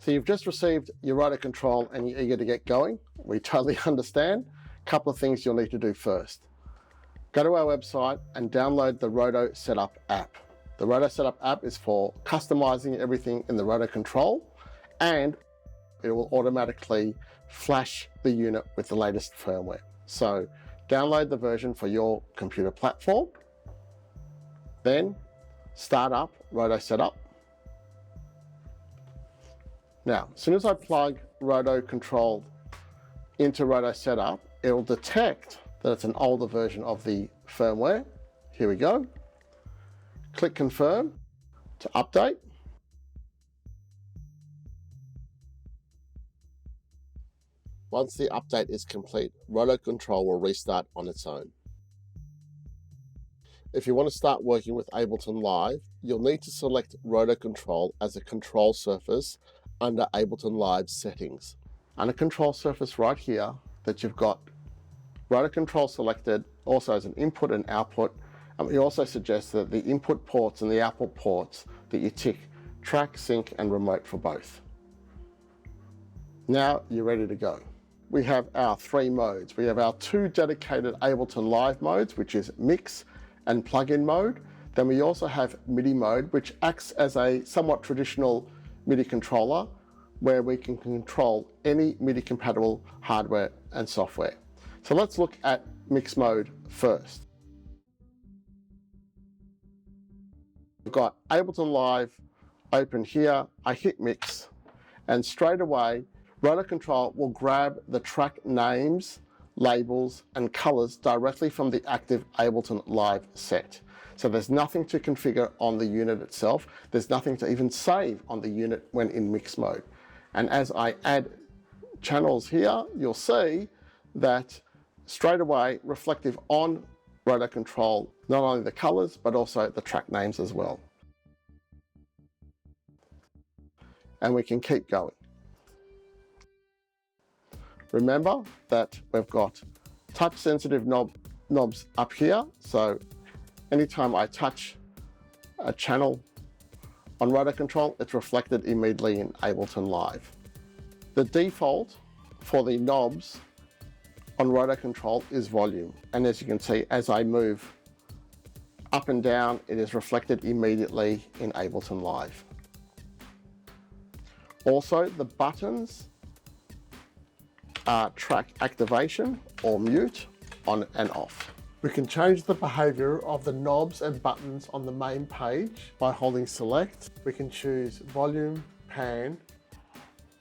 So you've just received your Roto-Control and you're eager to get going. We totally understand. A couple of things you'll need to do first. Go to our website and download the Roto-Setup App. The Roto-Setup App is for customizing everything in the Roto-Control, and it will automatically flash the unit with the latest firmware. So download the version for your computer platform, then start up Roto-Setup. Now, as soon as I plug Roto-Control into Roto-Setup, it will detect that it's an older version of the firmware. Here we go. Click Confirm to update. Once the update is complete, Roto-Control will restart on its own. If you want to start working with Ableton Live, you'll need to select Roto-Control as a control surface under Ableton Live settings. Under control surface right here, that you've got Roto-Control selected also as an input and output, and we also suggest that the input ports and the output ports that you tick track, sync and remote for both. Now you're ready to go. We have our 3 modes. We have our 2 dedicated Ableton Live modes, which is mix and plugin mode. Then we also have MIDI mode, which acts as a somewhat traditional MIDI controller where we can control any MIDI compatible hardware and software. So let's look at mix mode first. We've got Ableton Live open here. I hit mix and straight away Roto-Control will grab the track names, labels and colors directly from the active Ableton Live set. So there's nothing to configure on the unit itself. There's nothing to even save on the unit when in mix mode. And as I add channels here, you'll see that straight away reflective on Roto-Control, not only the colors, but also the track names as well. And we can keep going. Remember that we've got touch sensitive knobs up here. So anytime I touch a channel on Roto-Control, it's reflected immediately in Ableton Live. The default for the knobs on Roto-Control is volume. And as you can see, as I move up and down, it is reflected immediately in Ableton Live. Also, the buttons are track activation or mute, on and off. We can change the behavior of the knobs and buttons on the main page by holding select. We can choose volume, pan,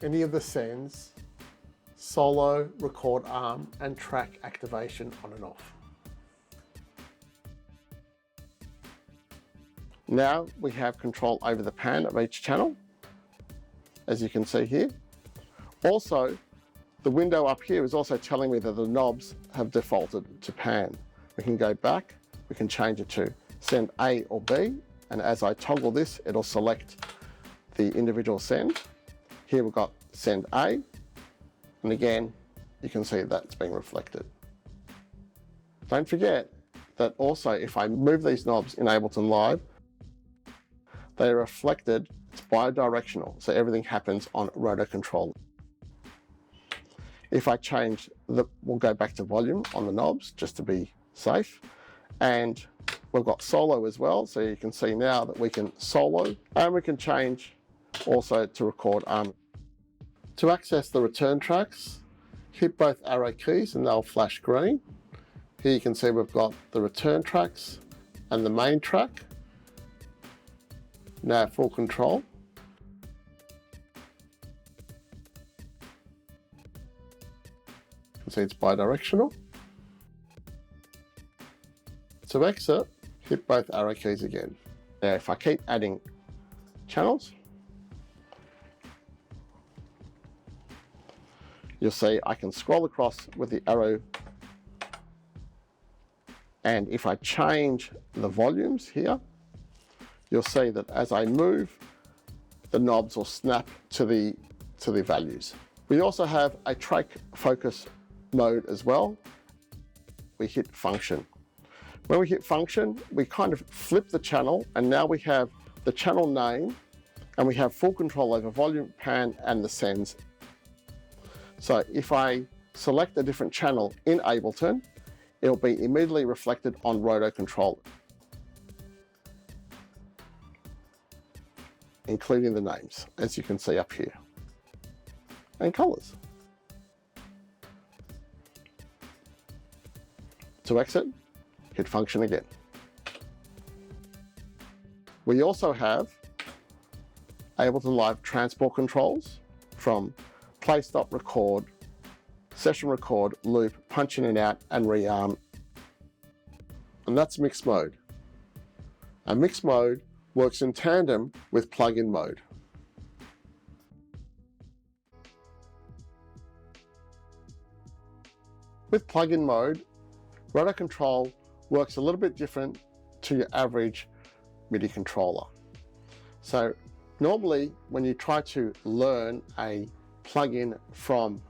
any of the sends, solo, record arm, and track activation on and off. Now we have control over the pan of each channel, as you can see here. Also, the window up here is also telling me that the knobs have defaulted to pan. We can go back, we can change it to send A or B, and as I toggle this, it'll select the individual send. Here we've got send A, and again, you can see that's being reflected. Don't forget that also if I move these knobs in Ableton Live, they are reflected, it's bidirectional, so everything happens on Roto-Control. If I change we'll go back to volume on the knobs just to be safe. And we've got solo as well. So you can see now that we can solo, and we can change also to record arm. To access the return tracks, hit both arrow keys and they'll flash green. Here you can see we've got the return tracks and the main track. Now full control. See it's bidirectional. To exit, hit both arrow keys again. Now if I keep adding channels, you'll see I can scroll across with the arrow, and if I change the volumes here, you'll see that as I move, the knobs will snap to the values. We also have a track focus mode as well. We hit function. When we hit function, we kind of flip the channel, and now we have the channel name And we have full control over volume, pan, and the sends. So if I select a different channel in Ableton, it'll be immediately reflected on Roto-Control, including the names, as you can see up here, and colors. To exit, hit function again. We also have Ableton Live transport controls from play, stop, record, session record, loop, punch in and out, and rearm. And that's mix mode. And mix mode works in tandem with plugin mode. With plugin mode, Roto-Control works a little bit different to your average MIDI controller. So normally when you try to learn a plugin from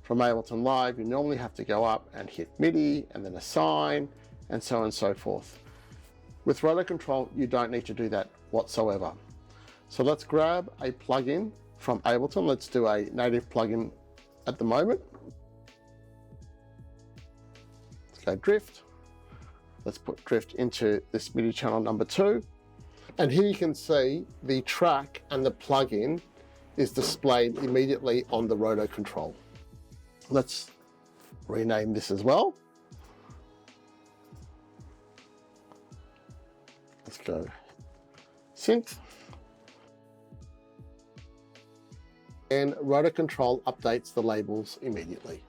Ableton Live, you normally have to go up and hit MIDI and then assign and so on and so forth. With Roto-Control, you don't need to do that whatsoever. So let's grab a plugin from Ableton. Let's do a native plugin at the moment. Let's go drift. Let's put drift into this MIDI channel number 2. And here you can see the track and the plugin is displayed immediately on the Roto-Control. Let's rename this as well. Let's go synth. And Roto-Control updates the labels immediately.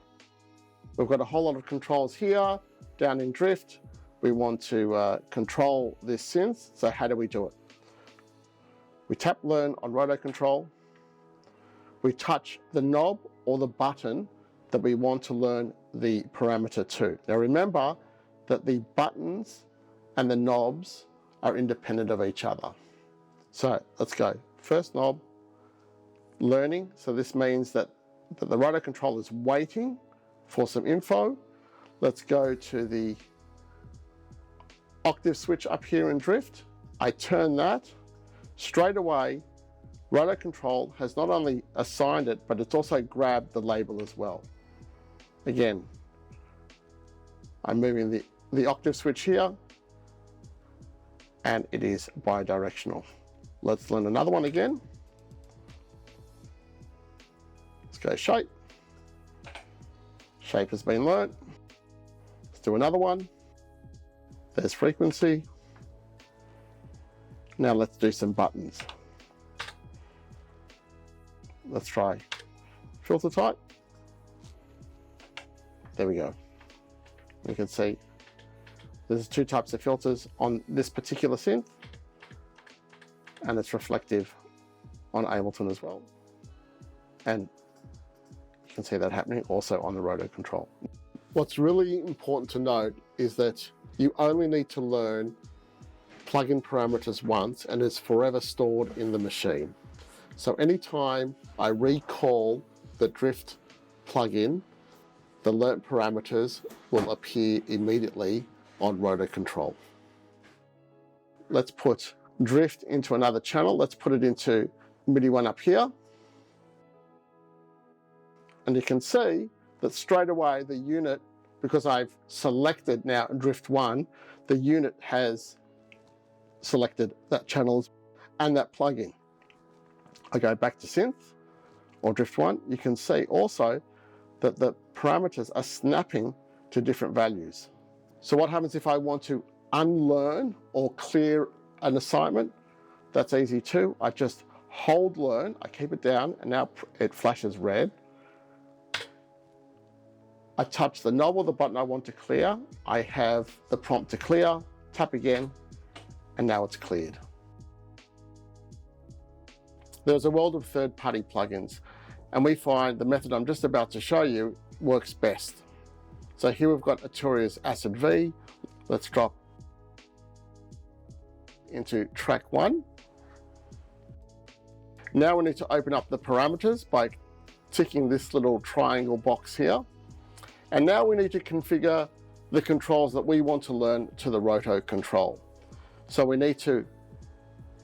We've got a whole lot of controls here. Down in drift, we want to control this synth. So how do we do it? We tap learn on Roto-Control. We touch the knob or the button that we want to learn the parameter to. Now remember that the buttons and the knobs are independent of each other. So let's go. First knob, learning. So this means that the Roto-Control is waiting for some info. Let's go to the octave switch up here in drift. I turn that. Straight away, Roto-Control has not only assigned it, but it's also grabbed the label as well. Again, I'm moving the octave switch here, and it is bidirectional. Let's learn another one again. Let's go shape. Shape has been learnt. Let's do another one. There's frequency. Now let's do some buttons. Let's try filter type. There we go. You can see there's 2 types of filters on this particular synth, and it's reflective on Ableton as well. And you can see that happening also on the Roto-Control. What's really important to note is that you only need to learn plugin parameters once, and it's forever stored in the machine. So anytime I recall the drift plugin, the learnt parameters will appear immediately on Roto-Control. Let's put drift into another channel. Let's put it into MIDI 1 up here. And you can see that straight away the unit, because I've selected now drift 1, the unit has selected that channels and that plugin. I go back to synth or drift 1. You can see also that the parameters are snapping to different values. So what happens if I want to unlearn or clear an assignment? That's easy too. I just hold learn, I keep it down, and now it flashes red. I touch the knob or the button I want to clear. I have the prompt to clear, tap again, and now it's cleared. There's a world of third-party plugins, and we find the method I'm just about to show you works best. So here we've got Arturia's Acid V. Let's drop into track 1. Now we need to open up the parameters by ticking this little triangle box here. And now we need to configure the controls that we want to learn to the Roto-Control. So we need to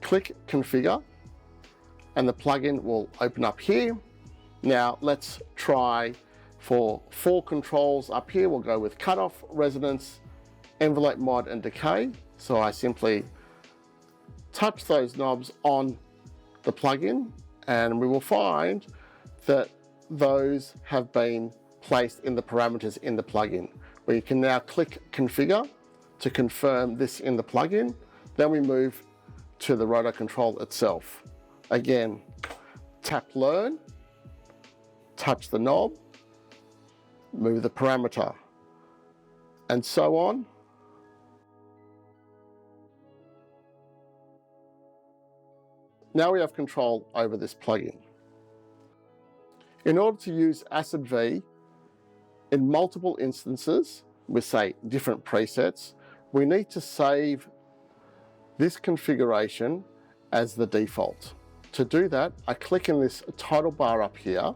click Configure, and the plugin will open up here. Now let's try for 4 controls up here. We'll go with cutoff, resonance, envelope mod, and decay. So I simply touch those knobs on the plugin, and we will find that those have been placed in the parameters in the plugin, where you can now click configure to confirm this in the plugin. Then we move to the Roto-Control itself. Again, tap learn, touch the knob, move the parameter, and so on. Now we have control over this plugin. In order to use Acid V in multiple instances with, say, different presets, we need to save this configuration as the default. To do that, I click in this title bar up here,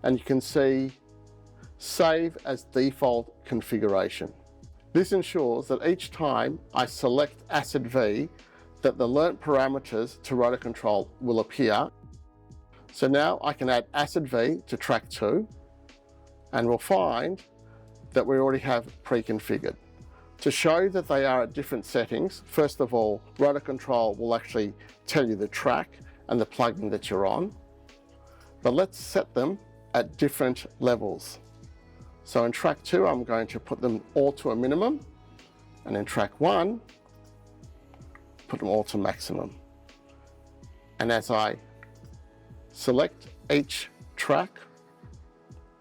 and you can see Save as Default Configuration. This ensures that each time I select Acid V, that the learnt parameters to Roto-Control will appear. So now I can add Acid V to track 2, and we'll find that we already have pre-configured. To show that they are at different settings, first of all, Roto-Control will actually tell you the track and the plugin that you're on, but let's set them at different levels. So in track 2, I'm going to put them all to a minimum, and in track 1, put them all to maximum. And as I select each track,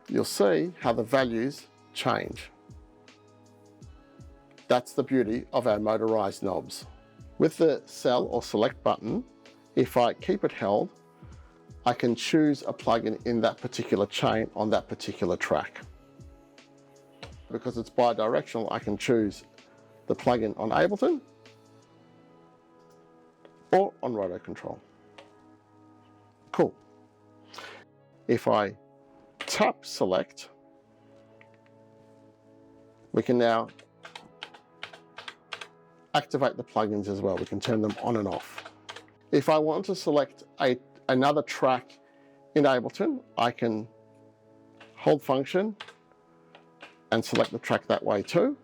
you'll see how the values change. That's the beauty of our motorized knobs. With the sell or select button, if I keep it held, I can choose a plugin in that particular chain on that particular track. Because it's bi-directional, I can choose the plugin on Ableton or on Roto-Control. Cool. If I tap select, we can now activate the plugins as well. We can turn them on and off. If I want to select another track in Ableton, I can hold function and select the track that way too,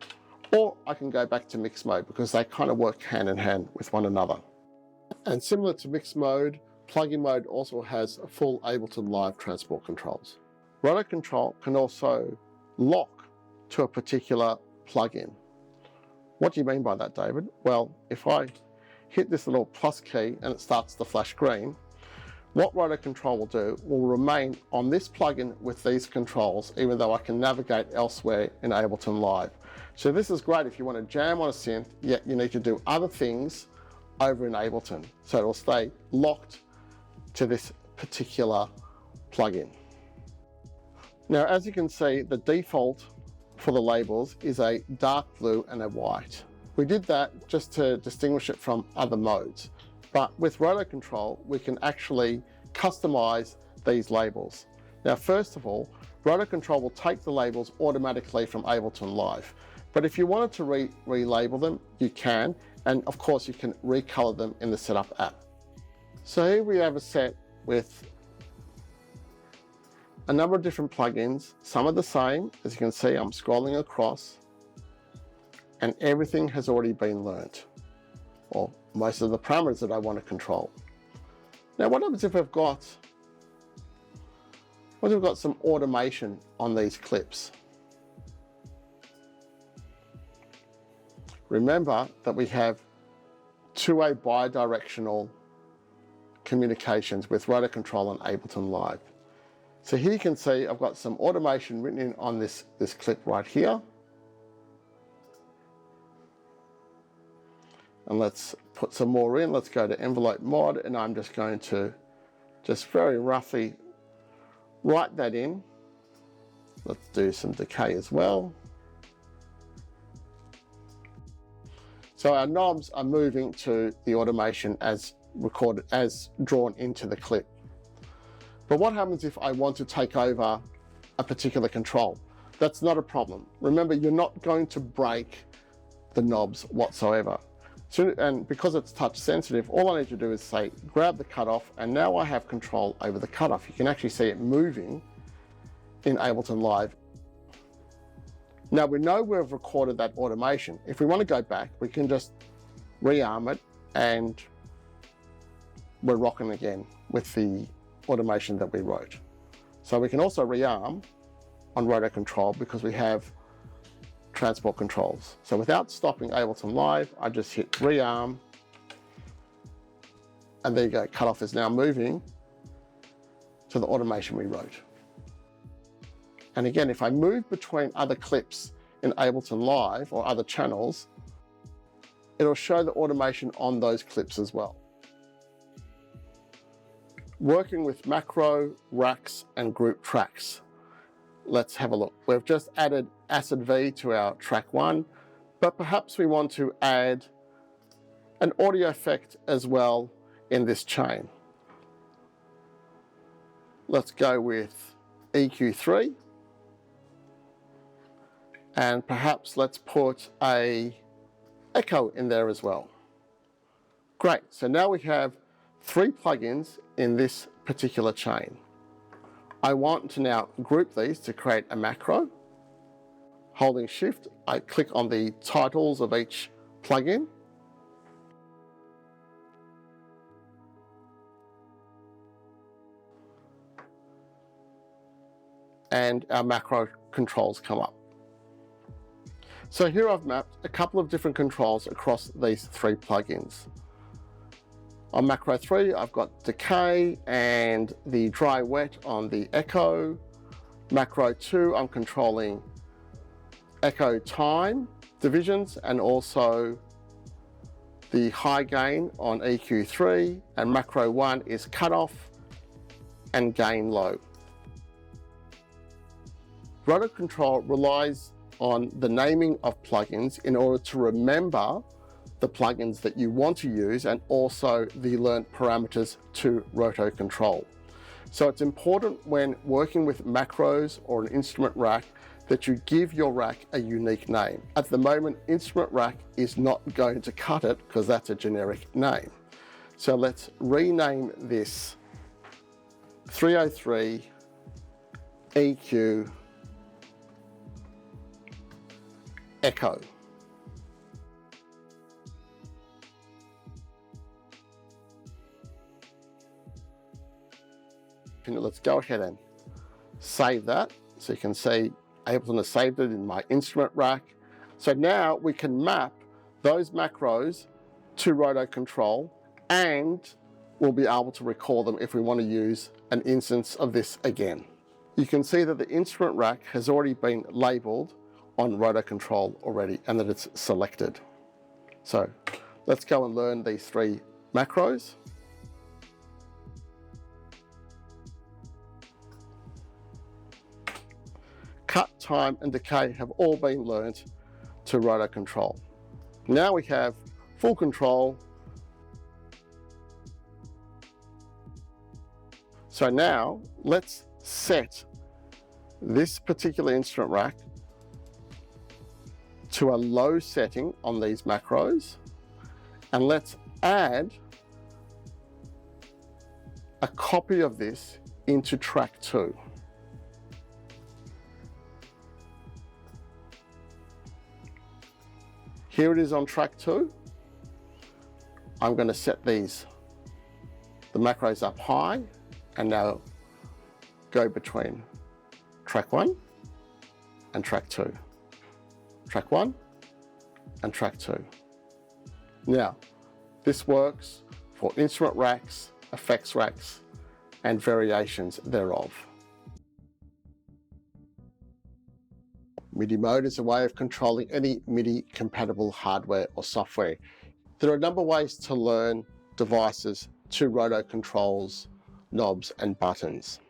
or I can go back to mix mode because they kind of work hand in hand with one another. And similar to mix mode, plugin mode also has full Ableton Live transport controls. Roto-Control can also lock to a particular plugin. What do you mean by that, David? Well, if I hit this little plus key and it starts to flash green, what Roto-Control will do will remain on this plugin with these controls, even though I can navigate elsewhere in Ableton Live. So this is great if you want to jam on a synth, yet you need to do other things over in Ableton. So it will stay locked to this particular plugin. Now, as you can see, the default for the labels is a dark blue and a white. We did that just to distinguish it from other modes. But with Roto-Control, we can actually customize these labels. Now, first of all, Roto-Control will take the labels automatically from Ableton Live. But if you wanted to relabel them, you can. And of course, you can recolor them in the Setup app. So here we have a set with a number of different plugins. Some are the same. As you can see, I'm scrolling across and everything has already been learnt, or most of the parameters that I want to control. Now, what happens if we've got some automation on these clips? Remember that we have two-way bi-directional communications with Roto-Control and Ableton Live. So here you can see I've got some automation written in on this clip right here. And let's put some more in. Let's go to envelope mod, and I'm just going to just very roughly write that in. Let's do some decay as well. So our knobs are moving to the automation as recorded, as drawn into the clip. But what happens if I want to take over a particular control? That's not a problem. Remember, you're not going to break the knobs whatsoever. So, and because it's touch sensitive, all I need to do is say, grab the cutoff, and now I have control over the cutoff. You can actually see it moving in Ableton Live. Now we know we've recorded that automation. If we want to go back, we can just rearm it and we're rocking again with the automation that we wrote. So we can also rearm on Roto-Control because we have transport controls. So without stopping Ableton Live, I just hit rearm, and there you go, cutoff is now moving to the automation we wrote. And again, if I move between other clips in Ableton Live or other channels, it'll show the automation on those clips as well. Working with macro, racks, and group tracks. Let's have a look. We've just added Acid V to our track 1, but perhaps we want to add an audio effect as well in this chain. Let's go with EQ3, and perhaps let's put a echo in there as well. Great, so now we have 3 plugins in this particular chain. I want to now group these to create a macro. Holding Shift, I click on the titles of each plugin. And our macro controls come up. So here I've mapped a couple of different controls across these 3 plugins. On macro 3, I've got decay and the dry wet on the echo. Macro 2, I'm controlling echo time divisions and also the high gain on EQ3, and macro 1 is cutoff and gain low. Roto-Control relies on the naming of plugins in order to remember the plugins that you want to use and also the learnt parameters to Roto-Control. So it's important when working with macros or an instrument rack that you give your rack a unique name. At the moment, instrument rack is not going to cut it because that's a generic name. So let's rename this 303 EQ Echo. Let's go ahead and save that. So you can see Ableton has saved it in my instrument rack. So now we can map those macros to Roto-Control, and we'll be able to recall them if we want to use an instance of this again. You can see that the instrument rack has already been labeled on Roto-Control already and that it's selected. So let's go and learn these 3 macros. Cut, time, and decay have all been learnt to Roto-Control. Now we have full control. So now let's set this particular instrument rack to a low setting on these macros, and let's add a copy of this into track 2. Here it is on track 2. I'm going to set the macros up high and now go between track 1 and track 2. Track 1 and track 2. Now, this works for instrument racks, effects racks, and variations thereof. MIDI mode is a way of controlling any MIDI compatible hardware or software. There are a number of ways to learn devices to Roto-Controls, knobs and buttons.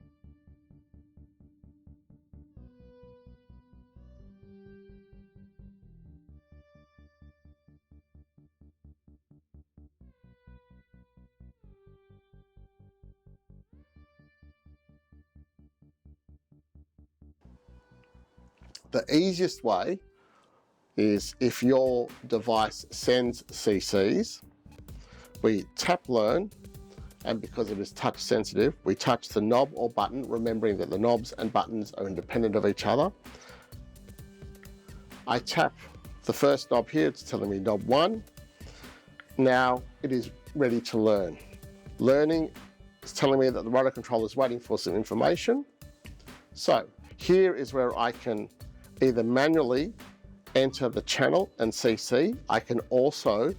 The easiest way is if your device sends CCs, we tap learn, and because it is touch sensitive, we touch the knob or button, remembering that the knobs and buttons are independent of each other. I tap the first knob here, it's telling me knob 1. Now it is ready to learn. Learning is telling me that the Roto-Control is waiting for some information. So here is where I can either manually enter the channel and CC. I can also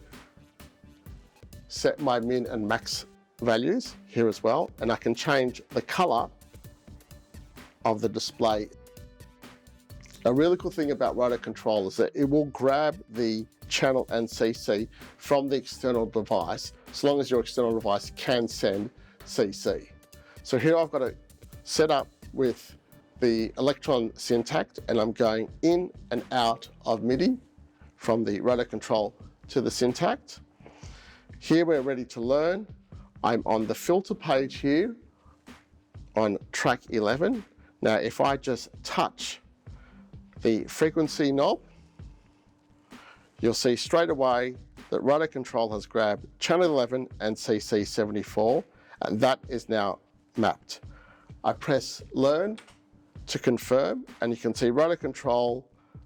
set my min and max values here as well, and I can change the color of the display. A really cool thing about Roto-Control is that it will grab the channel and CC from the external device, as long as your external device can send CC. So here I've got it set up with the Electron Syntact, and I'm going in and out of MIDI from the Roto-Control to the Syntact. Here we're ready to learn. I'm on the filter page here on track 11. Now if I just touch the frequency knob, you'll see straight away that Roto-Control has grabbed channel 11 and CC 74, and that is now mapped. I press learn to confirm, and you can see Roto-Control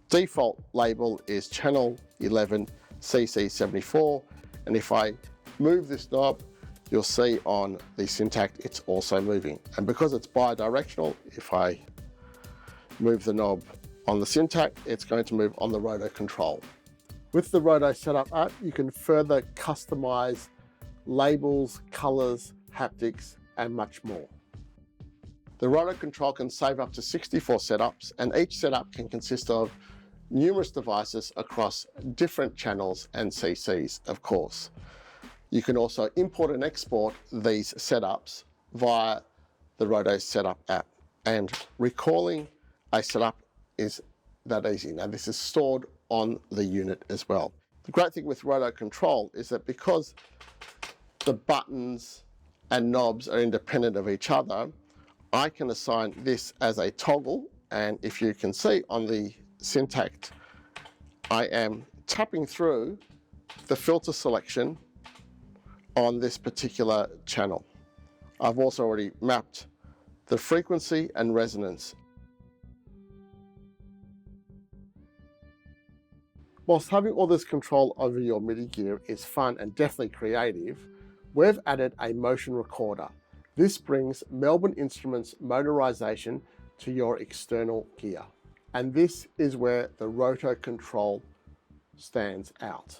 default label is channel 11 CC 74, and if I move this knob, you'll see on the Syntact it's also moving. And because it's bi-directional, if I move the knob on the Syntact, it's going to move on the Roto-Control. With the Roto-Setup app, you can further customize labels, colors, haptics, and much more. The Roto-Control can save up to 64 setups, and each setup can consist of numerous devices across different channels and CCs, of course. You can also import and export these setups via the Roto-Setup app, and recalling a setup is that easy. Now this is stored on the unit as well. The great thing with Roto-Control is that because the buttons and knobs are independent of each other, I can assign this as a toggle, and if you can see on the Syntact, I am tapping through the filter selection on this particular channel. I've also already mapped the frequency and resonance. Whilst having all this control over your MIDI gear is fun and definitely creative, we've added a motion recorder. This brings Melbourne Instruments motorization to your external gear. And this is where the Roto-Control stands out.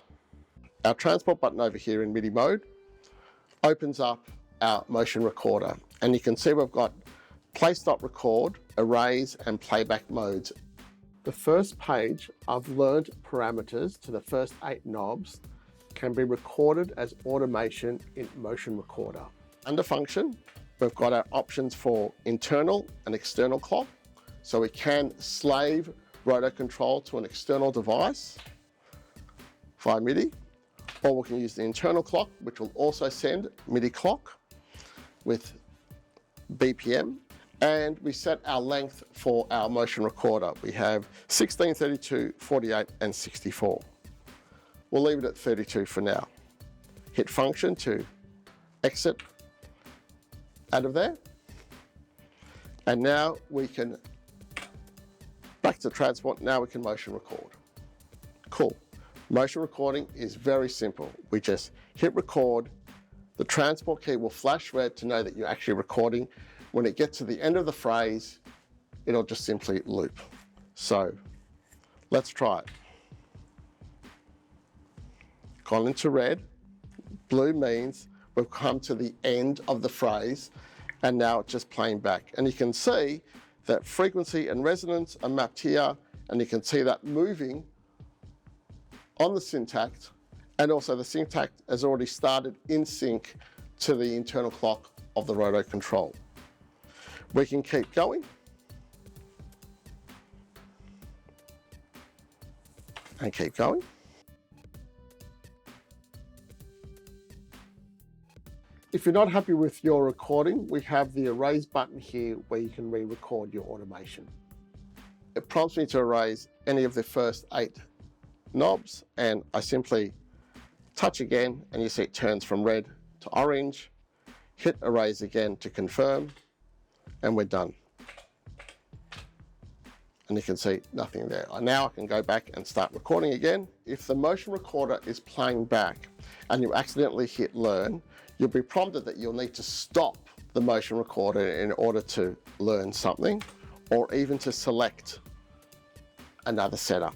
Our transport button over here in MIDI mode opens up our motion recorder, and you can see we've got play, stop, record, erase, and playback modes. The first page of learned parameters to the first 8 knobs can be recorded as automation in motion recorder. Under function, we've got our options for internal and external clock, so we can slave Roto-Control to an external device via MIDI, or we can use the internal clock, which will also send MIDI clock with BPM, and we set our length for our motion recorder. We have 16, 32, 48, and 64. We'll leave it at 32 for now. Hit function to exit out of there. And now we can, back to transport, now we can motion record. Cool. Motion recording is very simple. We just hit record, the transport key will flash red to know that you're actually recording. When it gets to the end of the phrase, it'll just simply loop. So let's try it. Gone into red. Blue means we've come to the end of the phrase, and now it's just playing back. And you can see that frequency and resonance are mapped here, and you can see that moving on the Syntact, and also the Syntact has already started in sync to the internal clock of the Roto-Control. We can keep going. And keep going. If you're not happy with your recording, we have the erase button here where you can re-record your automation. It prompts me to erase any of the first 8 knobs, and I simply touch again, and you see it turns from red to orange. Hit erase again to confirm, and we're done. And you can see nothing there. Now I can go back and start recording again. If the motion recorder is playing back and you accidentally hit learn, you'll be prompted that you'll need to stop the motion recorder in order to learn something, or even to select another setup.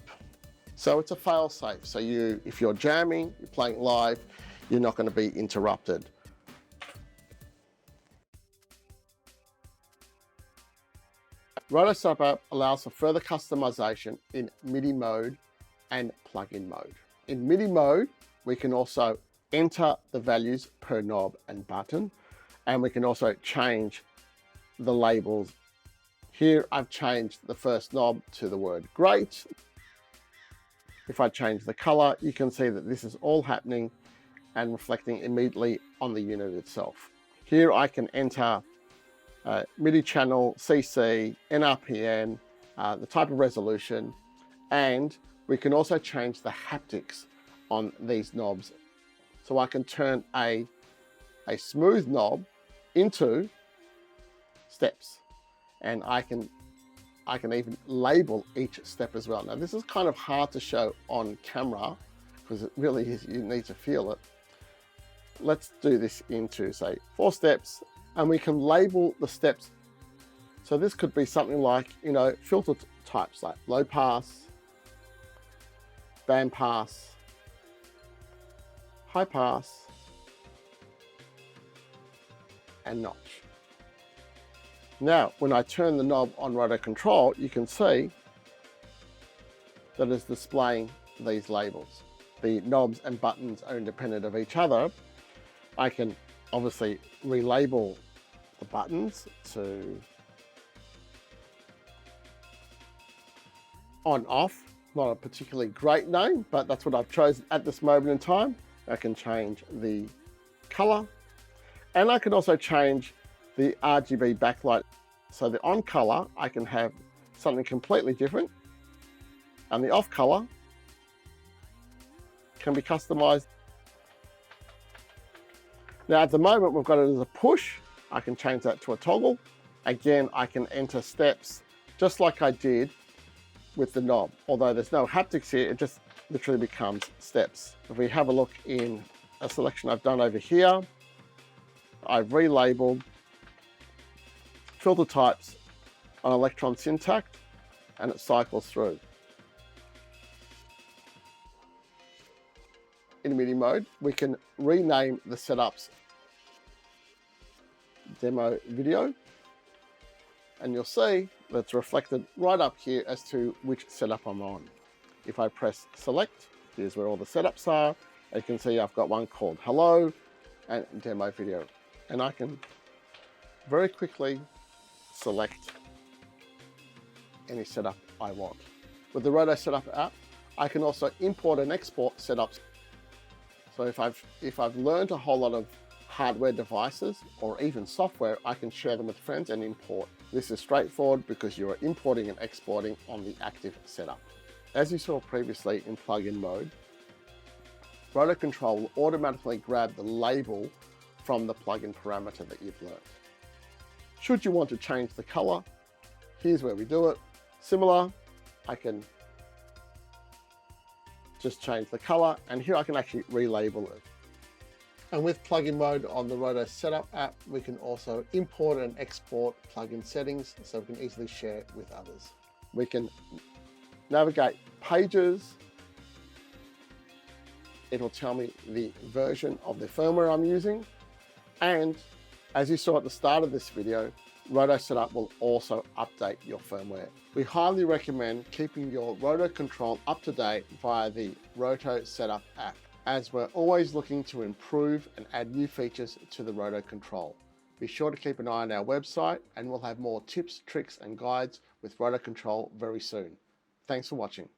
So it's a fail safe. So if you're jamming, you're playing live, you're not going to be interrupted. Roto-Setup App allows for further customization in MIDI mode and plugin mode. In MIDI mode, we can also enter the values per knob and button, and we can also change the labels. Here I've changed the first knob to the word great. If I change the color, you can see that this is all happening and reflecting immediately on the unit itself. Here I can enter MIDI channel, CC, NRPN, the type of resolution, and we can also change the haptics on these knobs. So I can turn a smooth knob into steps, and I can even label each step as well. Now this is kind of hard to show on camera because it really is, you need to feel it. Let's do this into, say, 4 steps, and we can label the steps. So this could be something like, filter types like low pass, band pass, high pass, and notch. Now, when I turn the knob on Roto-Control, you can see that it's displaying these labels. The knobs and buttons are independent of each other. I can obviously relabel the buttons to on off. Not a particularly great name, but that's what I've chosen at this moment in time. I can change the color, and I can also change the RGB backlight. So the on color, I can have something completely different, and the off color can be customized. Now at the moment, we've got it as a push. I can change that to a toggle. Again, I can enter steps just like I did with the knob. Although there's no haptics here, it just literally becomes steps. If we have a look in a selection I've done over here, I've relabeled filter types on electron syntax, and it cycles through. In MIDI mode, we can rename the setups demo video, and you'll see that it's reflected right up here as to which setup I'm on. If I press select, here's where all the setups are. You can see I've got one called hello and demo video, and I can very quickly select any setup I want. With the Roto-Setup app, I can also import and export setups. So if I've learned a whole lot of hardware devices or even software, I can share them with friends and import. This is straightforward because you are importing and exporting on the active setup. As you saw previously in plugin mode, Roto-Control will automatically grab the label from the plugin parameter that you've learned. Should you want to change the color, here's where we do it. Similar, I can just change the color, and here I can actually relabel it. And with plugin mode on the Roto-Setup app, we can also import and export plugin settings so we can easily share with others. We can navigate pages. It'll tell me the version of the firmware I'm using. And as you saw at the start of this video, Roto-Setup will also update your firmware. We highly recommend keeping your Roto-Control up to date via the Roto-Setup app, as we're always looking to improve and add new features to the Roto-Control. Be sure to keep an eye on our website, and we'll have more tips, tricks, and guides with Roto-Control very soon. Thanks for watching.